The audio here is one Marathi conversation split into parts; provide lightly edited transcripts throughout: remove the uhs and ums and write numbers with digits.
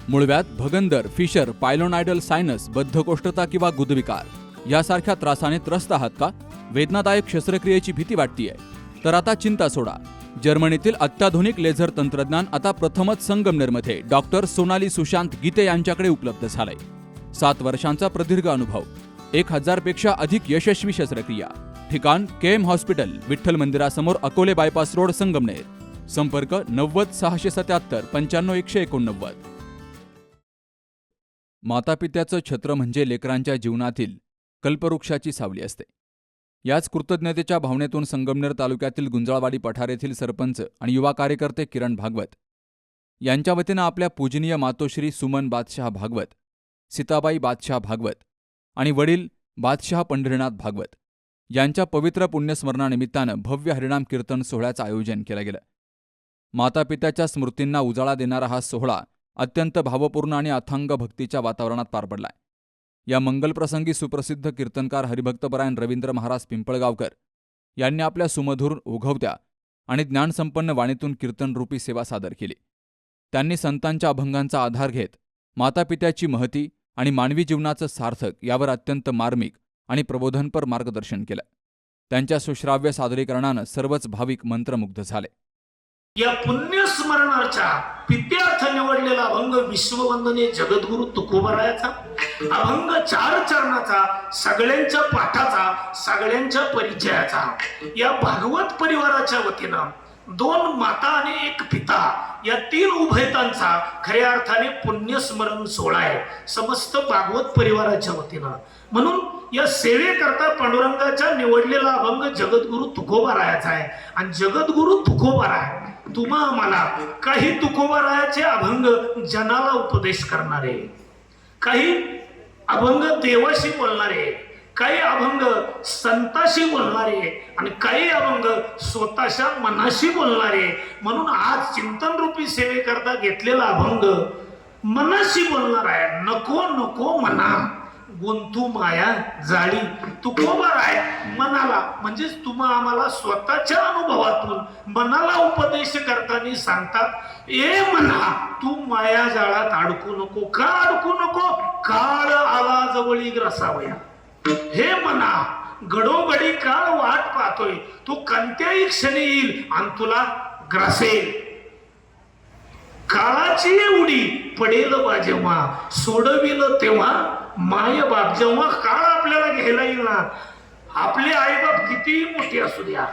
मूळव्याध, भगंदर, फिशर, पायलोनायडल सायनस, बद्धकोष्ठता किंवा गुदविकार यासारख्या त्रासाने त्रस्त आहात का? वेदनादायक शस्त्रक्रियेची भीती वाटतेय? तर आता चिंता सोडा. जर्मनीतील अत्याधुनिक लेझर तंत्रज्ञान आता प्रथमच संगमनेरमध्ये डॉक्टर सोनाली सुशांत गीते यांच्याकडे उपलब्ध झालंय. 7 वर्षांचा प्रदीर्घ अनुभव, 1000 पेक्षा अधिक यशस्वी शस्त्रक्रिया. ठिकाण केएम हॉस्पिटल, विठ्ठल मंदिरासमोर, अकोले बायपास रोड, संगमनेर. संपर्क 90 677 95 189. मातापित्याचं छत्र म्हणजे लेकरांच्या जीवनातील कल्पवृक्षाची सावली असते. याच कृतज्ञतेच्या भावनेतून संगमनेर तालुक्यातील गुंजाळवाडी पठार येथील सरपंच आणि युवा कार्यकर्ते किरण भागवत यांच्या वतीनं आपल्या पूजनीय मातोश्री सुमन बादशाह भागवत, सीताबाई बादशाह भागवत आणि वडील बादशाह पंढरीनाथ भागवत यांच्या पवित्र पुण्यस्मरणानिमित्तानं भव्य हरिनाम कीर्तन सोहळ्याचं आयोजन केलं गेलं. मातापित्याच्या स्मृतींना उजाळा देणारा हा सोहळा अत्यंत भावपूर्ण आणि अथांग भक्तीच्या वातावरणात पार पडलाय. या मंगलप्रसंगी सुप्रसिद्ध कीर्तनकार हरिभक्तपरायण रवींद्र महाराज पिंपळगावकर यांनी आपल्या सुमधुर, ओघवत्या आणि ज्ञानसंपन्न वाणीतून कीर्तनरूपी सेवा सादर केली. त्यांनी संतांच्या अभंगांचा आधार घेत मातापित्याची महती आणि मानवी जीवनाचं सार्थक यावर अत्यंत मार्मिक आणि प्रबोधनपर मार्गदर्शन केलं. त्यांच्या सुश्राव्य सादरीकरणानं सर्वच भाविक मंत्रमुग्ध झाले. या पुण्यस्मरणाच्या पित्यार्थ निवडलेला अभंग विश्ववंदनीय जगद्गुरु तुकोबारायाचा अभंग 4 चरणाचा, सगळ्यांच्या पाठाचा, सगळ्यांच्या परिचयाचा. या भागवत परिवाराच्या वतीनं 2 माता आणि 1 पिता या 3 उभयतांचा खऱ्या अर्थाने पुण्यस्मरण सोहळा आहे समस्त भागवत परिवाराच्या वतीनं. म्हणून या सेवेकरता पांडुरंगाच्या निवडलेला अभंग जगद्गुरु तुकोबारायाचा आहे. आणि जगद्गुरु तुकोबाराय तुम्हा आम्हाला काही तुकोबारायाचे अभंग जनाला उपदेश करणारे, काही अभंग देवाशी बोलणारे, काही अभंग संताशी बोलणारे आणि काही अभंग स्वतःच्या मनाशी बोलणारे. म्हणून आज चिंतन रूपी सेवेकरता घेतलेला अभंग मनाशी बोलणार आहे. नको नको मना गुंतू माया जाळी. तुकोबाराय मनाला म्हणजेच तुम्हा आम्हाला स्वतःच्या अनुभवातून मनाला उपदेश करताना सांगतात, ए मना तू माया जाळात अडकू नको. का अडकू नको? काळ आला जवळी ग्रसावया. हे मना घडोघडी काळ वाट पाहतोय, तू कोणत्याही क्षणी येईल आणि तुला ग्रासेल. काळाची उडी पडेल बा जेव्हा, सोडविल तेव्हा माय बाप. जेव्हा काळ आपल्याला घ्यायला येईल ना, आपले आईबाप किती मोठे असू द्या,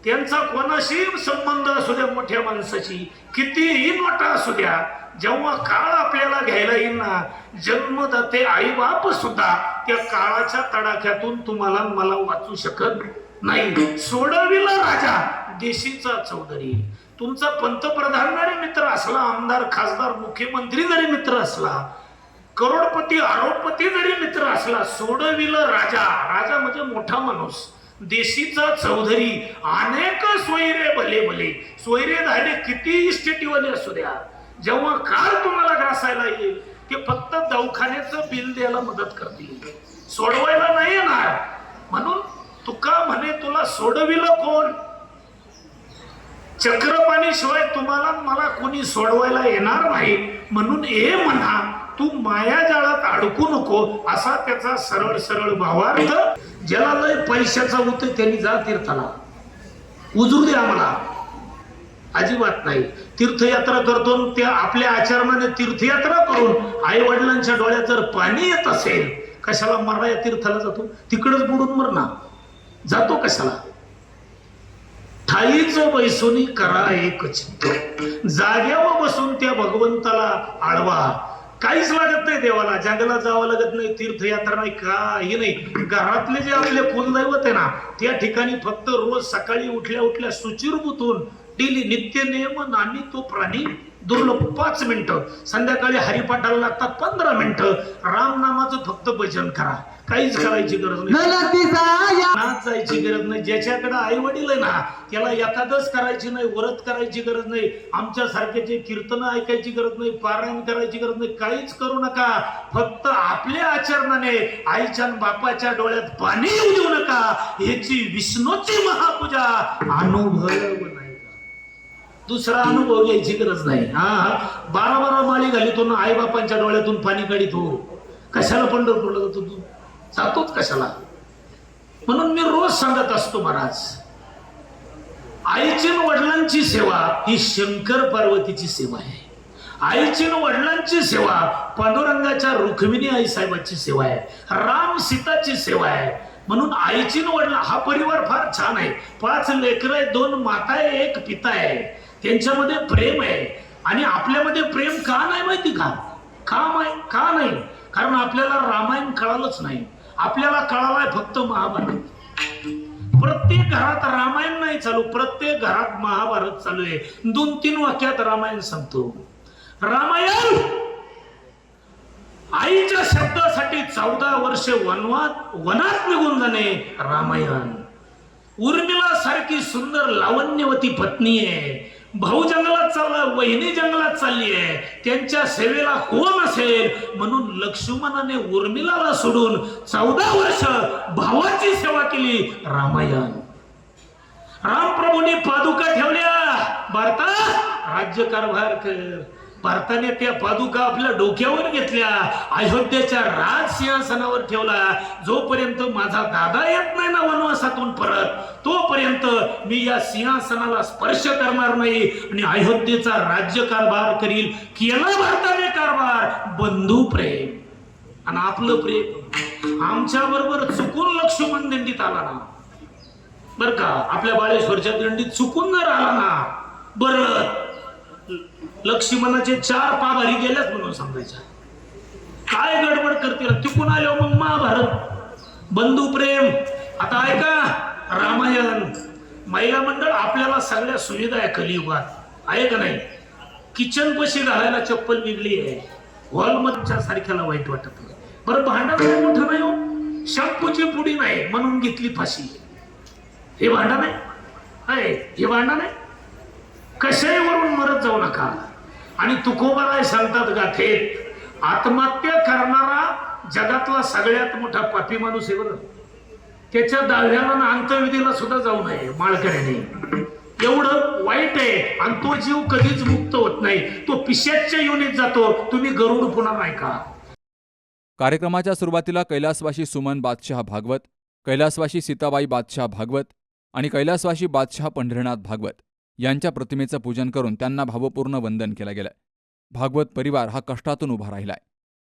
त्यांचा कोणाशी संबंध असू द्या, मोठ्या माणसाची कितीही मोठा असू द्या, जेव्हा काळ आपल्याला घ्यायला येईल ना, जन्मदाते आईबाप सुद्धा त्या काळाच्या तडाख्यातून तुम्हाला मला वाचू शकत नाही. सोडविला राजा देशीचा चौधरी. तुमचा पंतप्रधान जरी मित्र असला, आमदार खासदार मुख्यमंत्री जरी मित्र असला, करोडपती अरोडपती जरी मित्र असला, सोडविलं राजा. राजा म्हणजे मोठा माणूस. देशीचा चौधरी. अनेक सोयरे भले भले, सोयरे धाडे किती इस्टेटीवाले असू द्या, जेव्हा काळ तुम्हाला ग्रासायला येईल ते फक्त दवाखान्याचं बिल द्यायला मदत करतील, सोडवायला नाही येणार. म्हणून तुका म्हणे तुला सोडविलं कोण? चक्रपाणी शिवाय तुम्हाला मला कोणी सोडवायला येणार नाही. म्हणून ए म्हणा तू माया जाळात अडकू नको, असा त्याचा सरळ सरळ भावार्थ. ज्याला लय पैशाचा होते त्यांनी जा तीर्थाला, उजरू दे आम्हाला अजिबात नाही. तीर्थयात्रा करतो, त्या आपल्या आचरणाने तीर्थयात्रा करून आई वडिलांच्या डोळ्यात जर पाणी येत असेल, कशाला मरणार? या तीर्थाला जातो तिकडच बुडून मरणार, जातो कशाला? ठाईच बैसुनी करा एक चित्त, जाग्यावर बसून त्या भगवंताला आळवा. काहीच लागत नाही देवाला, जंगलात जावं लागत नाही, तीर्थयात्रा नाही, काही नाही. घरातले जे आपले कुलदैवत आहे ना, त्या ठिकाणी फक्त रोज सकाळी उठल्या उठल्या सुचिरभूतून डेली नित्य नियम आणि तो प्राणी दुर्लभ 5 मिनिटं, संध्याकाळी हरिपाठाला लागतात 15 मिनिटं. रामनामाचं फक्त भजन करा, काहीच करायची गरज नाही, जायची गरज नाही. ज्याच्याकडे आई वडील आहे ना, त्याला एकादश करायची नाही, व्रत करायची गरज नाही, आमच्या सारख्याचे कीर्तन ऐकायची गरज नाही, पारायण करायची गरज नाही, काहीच करू नका. फक्त आपल्या आचरणाने आईच्या बापाच्या डोळ्यात पाणी येऊ देऊ नका. ह्याची विष्णूची महापूजा अनुभव नाही. दुसरा अनुभव घ्यायची गरज नाही. हा 12 माळी घालितो ना, आई बापांच्या डोळ्यातून पाणी काढितो. कशाला पंढरपूरला जातो तू? जातोच कशाला? म्हणून मी रोज सांगत असतो महाराज, आईची आणि वडिलांची सेवा ही शंकर पार्वतीची सेवा आहे. आईची आणि वडिलांची सेवा पांडुरंगाच्या रुक्मिणी आई साहेबांची सेवा आहे. राम सीताची सेवा आहे. म्हणून आईची आणि वडील हा परिवार फार छान आहे. 5 लेकरं आहे, 2 माता आहे, 1 पिता आहे. त्यांच्यामध्ये प्रेम आहे. आणि आपल्यामध्ये प्रेम का नाही माहिती का? का नाही? कारण आपल्याला रामायण कळालंच नाही. आपल्याला कळालाय फक्त महाभारत. प्रत्येक घरात रामायण नाही चालू, प्रत्येक घरात महाभारत चालू आहे. 2-3 वाक्यात रामायण सांगतो. रामायण आईच्या शब्दासाठी 14 वर्षे वनात निघून जाणे रामायण. उर्मिला सारखी सुंदर लावण्यवती पत्नी आहे. भाऊ जंगलात चालला, वहिनी जंगलात चालली आहे. त्यांच्या सेवेला कोण असेल म्हणून लक्ष्मणाने उर्मिलाला सोडून 14 वर्ष भावाची सेवा केली. रामायण. रामप्रभूंनी पादुका ठेवल्या. भारता राज्यकारभार कर. भारताने त्या पादुका आपल्या डोक्यावर घेतल्या, अयोध्येच्या राज सिंहासनावर ठेवला. जोपर्यंत माझा दादा येत नाही ना वनवासातून परत, तोपर्यंत मी या सिंहासनाला स्पर्श करणार नाही आणि अयोध्येचा राज्यकारभार करील. केला भारताने कारभार. बंधू प्रेम आणि आपलं प्रेम. आमच्या बरोबर चुकून लक्ष्मण दिंडीत आला ना, बर का, आपल्या बाळेश्वरच्या दिंडीत चुकून जर आला ना, बरं लक्ष्मणाचे 4 पाभारी गेल्याच म्हणून समजायच्या. काय गडबड करतील तिकून आल्यावर मग महाभारत. बंधू प्रेम. आता ऐका, रामायण. महिला मंडळ आपल्याला सगळ्या सुविधा आहे कलियुगात, आहे का नाही? किचन पशी घालायला चप्पल वेगळी आहे, हॉलमधच्या सारख्याला वाईट वाटत नाही. बरं भांडण मोठं नाही हो, शंपूची पुडी नाही म्हणून घेतली फाशी. हे भांडण आहे? हे भांडण आहे? कशाही वरून मरत जाऊ नका. आणि तुकोबाराय सांगतात गाथेत, आत्महत्या करणारा जगातला सगळ्यात मोठा पापी माणूस आहे बरं. त्याच्या दाव्याला ना अंत्यविधीला सुद्धा जाऊ नये माळकऱ्याने. एवढं वाईट आहे. आणि तो जीव कधीच मुक्त होत नाही, तो पिशाच्च्या योनीत जातो. तुम्ही गरुड पुन्हा नाही का? कार्यक्रमाच्या सुरुवातीला कैलासवासी सुमन बादशाह भागवत, कैलासवासी सीताबाई बादशाह भागवत आणि कैलासवासी बादशाह पंढरीनाथ भागवत यांच्या प्रतिमेचं पूजन करून त्यांना भावपूर्ण वंदन केलं गेलं. भागवत परिवार हा कष्टातून उभा राहिलाय.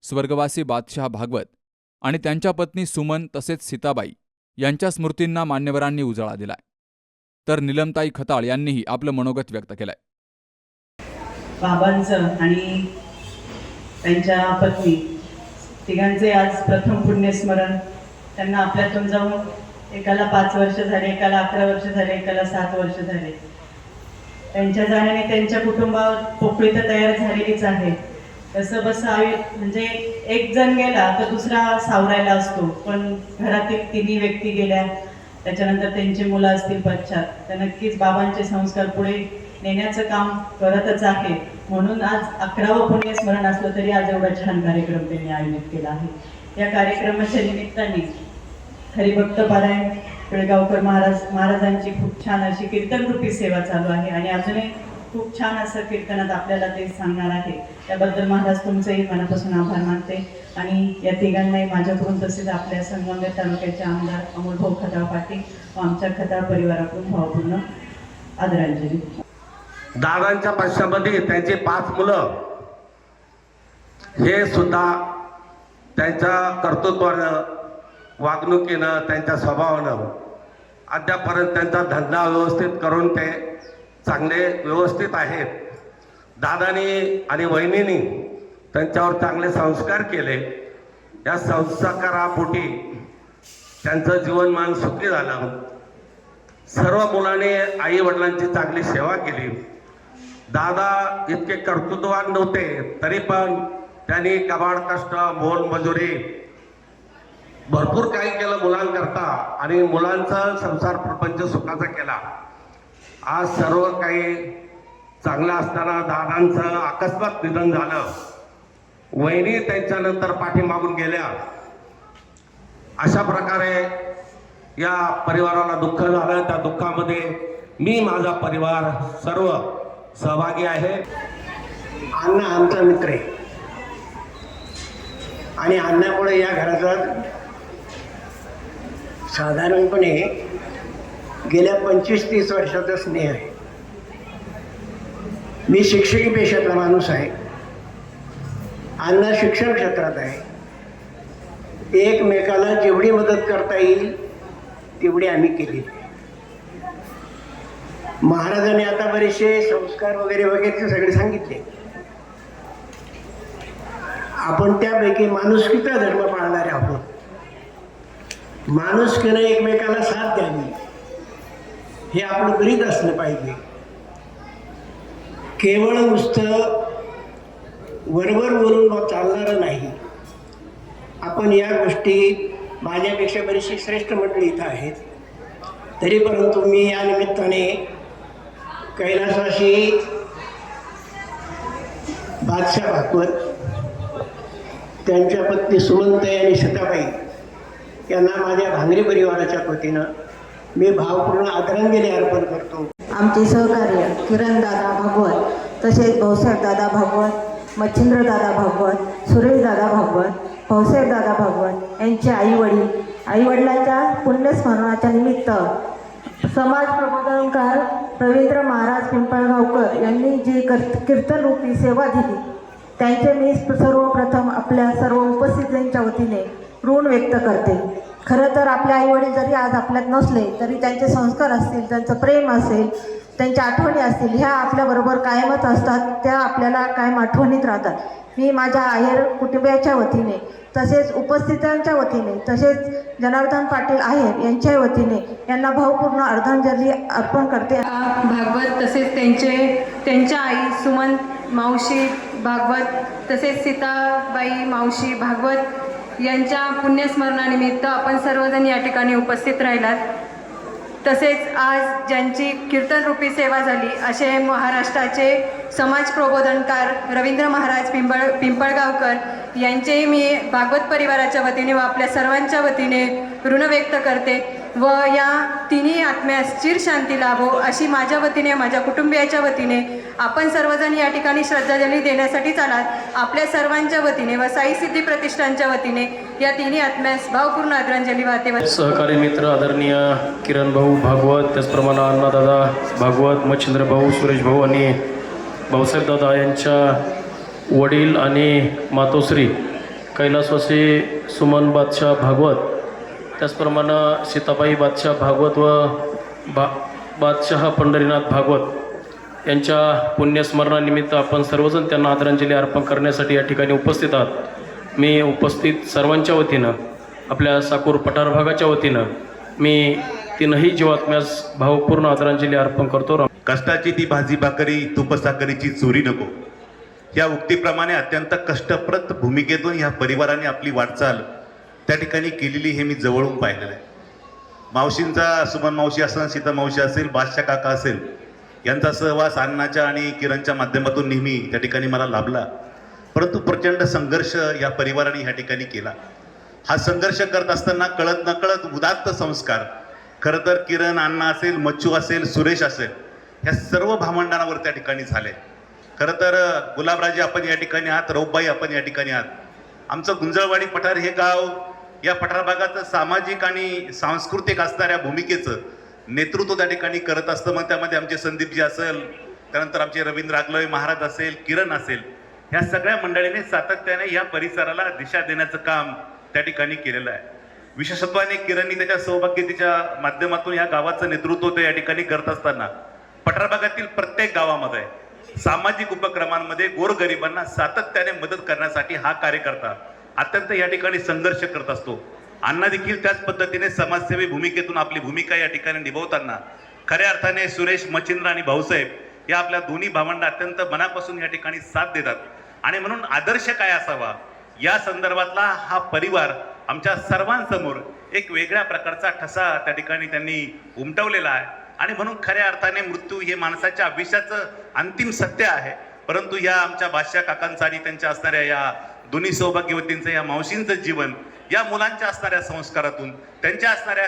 स्वर्गवासी बादशाह भागवत आणि त्यांच्या पत्नी सुमन तसेच सीताबाई यांच्या स्मृतींना मान्यवरांनी उजाळा दिलाय. तर निलमताई खताळ यांनीही आपलं मनोगत व्यक्त केलंय. बाबांचं आणि त्यांच्या पत्नी तिघांचे आज प्रथम पुण्यस्मरण. त्यांना आपल्यातून जाऊन एकाला 5 वर्ष झाले, एकाला 11 वर्ष झाले, एकाला 7 वर्ष झाले. त्यांच्या जाण्याने त्यांच्या कुटुंबावर पोकळी तर तयार झालेलीच आहे. कसं बसं म्हणजे एक जण गेला तर दुसरा सावरायला असतो, पण घरातील 3 व्यक्ती गेल्या, त्याच्यानंतर त्यांची मुलं असतील पश्चात, तर नक्कीच बाबांचे संस्कार पुढे नेण्याचं काम करतच आहे. म्हणून आज 11वं पुण्यस्मरण असलं तरी आज एवढा छान कार्यक्रम त्यांनी आयोजित केला आहे. या कार्यक्रमाच्या निमित्ताने हरिभक्त पारायण पिळगावकर महाराजांची खूप छान अशी कीर्तनरूपी सेवा चालू आहे आणि अजूनही खूप छान असं कीर्तनात आपल्याला ते सांगणार आहे. त्याबद्दल महाराज तुमचेही मनापासून आभार मानते आणि या तिघांनाही माझ्याकडून तसेच आपल्या संगमनेर तालुक्याचे आमदार अमोलभाऊ खताळ पाटील व आमच्या खताळ परिवाराकडून भावपूर्ण आदरांजली. दादांच्या पश्चामध्ये त्यांचे 5 मुलं हे सुद्धा त्यांच्या कर्तृत्वानं, वागणुकीनं, त्यांच्या स्वभावानं अद्यापर्यंत त्यांचा धंदा व्यवस्थित करून ते चांगले व्यवस्थित आहेत. दादानी आणि वहिनींनी त्यांच्यावर चांगले संस्कार केले. या संस्कारापोटी त्यांचं जीवनमान सुखी झालं. सर्व मुलांनी आई वडिलांची चांगली सेवा केली. दादा इतके कर्तृत्ववान नव्हते तरी पण त्यांनी कबाड कष्ट, मोलमजुरी भरपूर काही केलं मुलांकरता आणि मुलांचा संसार प्रपंच सुखाचा केला. आज सर्व काही चांगलं असताना दादांचं अकस्मात निधन झालं. वहिनी त्यांच्यानंतर पाठीमागून गेल्या. अशा प्रकारे या परिवाराला दुःख झालं. त्या दुःखामध्ये मी, माझा परिवार सर्व सहभागी आहे. अण्णा आमचा मित्र आहे आणि अण्णामुळे या घराचा साधारणपणे गेल्या 25-30 वर्षाचा स्नेह आहे. मी शिक्षकी पेशातला माणूस आहे, अण्णा शिक्षण क्षेत्रात आहे. एकमेकाला जेवढी मदत करता येईल तेवढी आम्ही केली. महाराजांनी आता बरेचसे संस्कार वगैरे वगैरे सगळे सांगितले. आपण त्यापैकी माणुसकीचा धर्म पाळणारे आहोत. माणुसकीनं एकमेकाला साथ द्यावी हे आपलं गरीब असलं पाहिजे. केवळ नुसतं वरवर बोलून चालणारं नाही. आपण या गोष्टी, माझ्यापेक्षा बरीचशी श्रेष्ठ मंडळी इथं आहेत, तरी परंतु मी या निमित्ताने कैलासवासी बादशाह भागवत, त्यांच्या पत्नी सुमनताई आणि सीताबाई यांना माझ्या भांगरे परिवाराच्या वतीनं मी भावपूर्ण आदरांजली अर्पण करतो. आमचे सहकार्य किरणदादा भागवत, तसेच भाऊसाहेबदादा भागवत, मच्छिंद्रदादा भागवत, सुरेशदादा भागवत, भाऊसाहेबदादा भागवत यांचे आईवडिलांच्या पुण्यस्मरणाच्या निमित्त समाज प्रबोधनकार रवींद्र महाराज पिंपळगावकर यांनी जी कीर्तनरूपी सेवा दिली त्यांचे मी सर्वप्रथम आपल्या सर्व उपस्थितांच्या वतीने ऋण व्यक्त करते. खरं तर आपले आईवडील जरी आज आपल्यात नसले तरी त्यांचे संस्कार असतील, त्यांचं प्रेम असेल, त्यांच्या आठवणी असतील, ह्या आपल्याबरोबर कायमच असतात. त्या आपल्याला कायम आठवणीत राहतात. मी माझ्या आहेर कुटुंबियाच्या वतीने, तसेच उपस्थितांच्या वतीने, तसेच जनार्दन पाटील आहेर यांच्या वतीने यांना भावपूर्ण आदरांजली अर्पण करते. भागवत, तसेच त्यांच्या आई सुमन मावशी भागवत, तसेच सीताबाई मावशी भागवत यांच्या पुण्यस्मरणानिमित्त आपण सर्वजण या ठिकाणी उपस्थित राहिलात. तसेच आज ज्यांची कीर्तनरूपी सेवा झाली असे महाराष्ट्राचे समाज प्रबोधनकार रवींद्र महाराज पिंपळगावकर यांचेही मी भागवत परिवाराच्या वतीने व आपल्या सर्वांच्या वतीने ऋण व्यक्त करते व या तिन्ही आत्म्यास चिरशांती लाभो अशी माझ्या वतीने, माझ्या कुटुंबियाच्या वतीने, आपण सर्वजण या ठिकाणी श्रद्धांजली देण्यासाठीच आलात. आपल्या सर्वांच्या वतीने व साई सिद्धी प्रतिष्ठानच्या वतीने या तिन्ही आत्म्यास भावपूर्ण आदरांजली वाहते. सहकारी मित्र आदरणीय किरण भाऊ भागवत, त्याचप्रमाणे अण्णादादा भागवत, मच्छिंद्र भाऊ, सुरेश भाऊ आणि भाऊसाहेबदादा यांच्या वडील आणि मातोश्री कैलासवासी सुमन बादशाह भागवत, त्याचप्रमाणे सीताबाई बादशाह भागवत व बादशाह पंढरीनाथ भागवत यांच्या पुण्यस्मरणानिमित्त आपण सर्वजण त्यांना आदरांजली अर्पण करण्यासाठी या ठिकाणी उपस्थित आहात. मी उपस्थित सर्वांच्या वतीनं, आपल्या साकूर पठार भागाच्या वतीनं मी तीनही जीवात्म्यास भावपूर्ण आदरांजली अर्पण करतो. कष्टाची ती भाजी भाकरी, तुपसाकरीची चोरी नको, या उक्तीप्रमाणे अत्यंत कष्टप्रद भूमिकेतून ह्या परिवाराने आपली वाटचाल त्या ठिकाणी केलेली हे मी जवळून पाहिलेलं आहे. मावशींचा, सुमन मावशी असेल, सीता मावशी असेल, बादशाह काका असेल, यांचा सहवास अण्णाच्या आणि किरणच्या माध्यमातून नेहमी त्या ठिकाणी मला लाभला. परंतु प्रचंड संघर्ष या परिवाराने ह्या ठिकाणी केला. हा संघर्ष करत असताना कळत नकळत उदात्त संस्कार, खरं तर किरण, अण्णा असेल, मच्छू असेल, सुरेश असेल, ह्या सर्व भावंडांवर त्या ठिकाणी झाले. खरं तर गुलाबराजे आपण या ठिकाणी आहात, रौबाई आपण या ठिकाणी आहात. आमचं गुंजळवाडी पठार हे गाव या पठार भागाचं सामाजिक आणि सांस्कृतिक असणाऱ्या भूमिकेचं नेतृत्व त्या ठिकाणी करत असतं. मग त्यामध्ये आमचे संदीपजी असेल, त्यानंतर आमचे रवींद्र आगलवे महाराज असेल, किरण असेल, ह्या सगळ्या मंडळीने सातत्याने या परिसराला दिशा देण्याचं काम त्या ठिकाणी केलेलं आहे. विशेषत्वाने किरणनी त्याच्या सौभाग्यतेच्या माध्यमातून या गावाचं नेतृत्व ते या ठिकाणी करत असताना पठार भागातील प्रत्येक गावामध्ये सामाजिक उपक्रमांमध्ये गोरगरिबांना सातत्याने मदत करण्यासाठी हा कार्यकर्ता अत्यंत या ठिकाणी संघर्ष करत असतो. अण्णा देखील त्याच पद्धतीने समाजसेवी भूमिकेतून आपली भूमिका या ठिकाणी निभावताना खऱ्या अर्थाने सुरेश, मच्छिंद्र आणि भाऊसाहेब या आपल्या दोन्ही भावंड अत्यंत मनापासून या ठिकाणी साथ देतात. आणि म्हणून आदर्श काय असावा या संदर्भातला हा परिवार आमच्या सर्वांसमोर एक वेगळ्या प्रकारचा ठसा त्या ठिकाणी त्यांनी उमटवलेला आहे. आणि म्हणून खऱ्या अर्थाने मृत्यू हे माणसाच्या आयुष्याचं अंतिम सत्य आहे. परंतु या आमच्या बादशाह काकांचं आणि त्यांच्या असणाऱ्या या दोन्ही सौभाग्यवतींचं, या मावशींचं जीवन या मुलांच्या असणाऱ्या संस्कारातून, त्यांच्या असणाऱ्या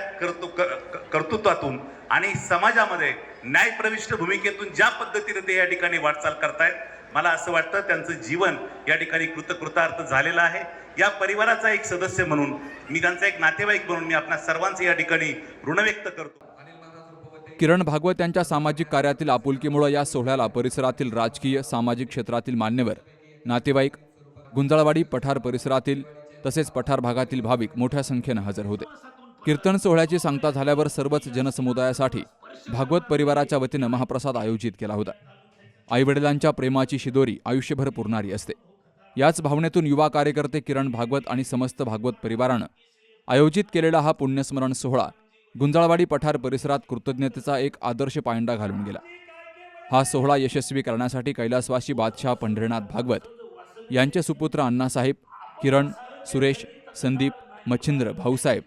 कर्तृत्वातून आणि समाजामध्ये न्यायप्रविष्ट भूमिकेतून ज्या पद्धतीने ते या ठिकाणी वाटचाल करतायत, मला असं वाटतं त्यांचं जीवन या ठिकाणी कृतकृतार्थ झालेलं आहे. या परिवाराचा एक सदस्य म्हणून, मी त्यांचा एक नातेवाईक म्हणून मी आपल्या सर्वांचे या ठिकाणी ऋण व्यक्त करतो. किरण भागवत यांच्या सामाजिक कार्यातील आपुलकीमुळे या सोहळ्याला परिसरातील राजकीय, सामाजिक क्षेत्रातील मान्यवर, नातेवाईक, गुंजाळवाडी पठार परिसरातील तसेच पठार भागातील भाविक मोठ्या संख्येनं हजर होते. कीर्तन सोहळ्याची सांगता झाल्यावर सर्वच जनसमुदायासाठी भागवत परिवाराच्या वतीनं महाप्रसाद आयोजित केला होता. आईवडिलांच्या प्रेमाची शिदोरी आयुष्यभर पुरणारी असते. याच भावनेतून युवा कार्यकर्ते किरण भागवत आणि समस्त भागवत परिवारानं आयोजित केलेला हा पुण्यस्मरण सोहळा गुंजाळवाडी पठार परिसरात कृतज्ञतेचा एक आदर्श पायंडा घालून गेला. हा सोहळा यशस्वी करण्यासाठी कैलासवासी बादशाह पंढरीनाथ भागवत यांचे सुपुत्र अण्णासाहेब, किरण, सुरेश, संदीप, मच्छिंद्र भाऊसाहेब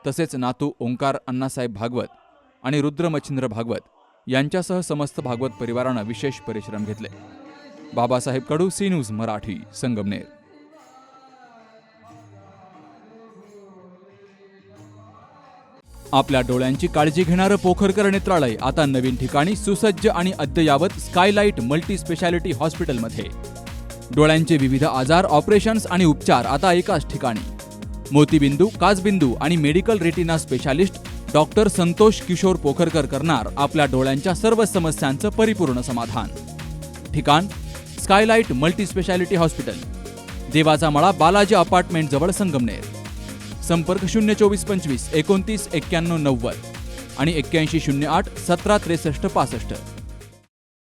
तसेच नातू ओंकार अण्णासाहेब भागवत आणि रुद्र मच्छिंद्र भागवत यांच्यासह समस्त भागवत परिवारानं विशेष परिश्रम घेतले. बाबासाहेब कडू, सी न्यूज मराठी, संगमनेर. आपल्या डोळ्यांची काळजी घेणारं पोखरकर नेत्रालय आता नवीन ठिकाणी सुसज्ज आणि अद्ययावत स्कायलाइट मल्टी स्पेशालिटी हॉस्पिटलमध्ये. डोळ्यांचे विविध आजार, ऑपरेशन्स आणि उपचार आता एकाच ठिकाणी. मोतीबिंदू, काचबिंदू आणि medical retina specialist doctor Santosh Kishor Pokharkar करणार आपल्या डोळ्यांच्या सर्व समस्यांचं परिपूर्ण समाधान. ठिकाण स्कायलाइट मल्टी स्पेशालिटी हॉस्पिटल, देवाचा मळा, बालाजी अपार्टमेंट जवळ, संगमनेर. संपर्क 02425 29 91 90 आणि 8108 17 63 65.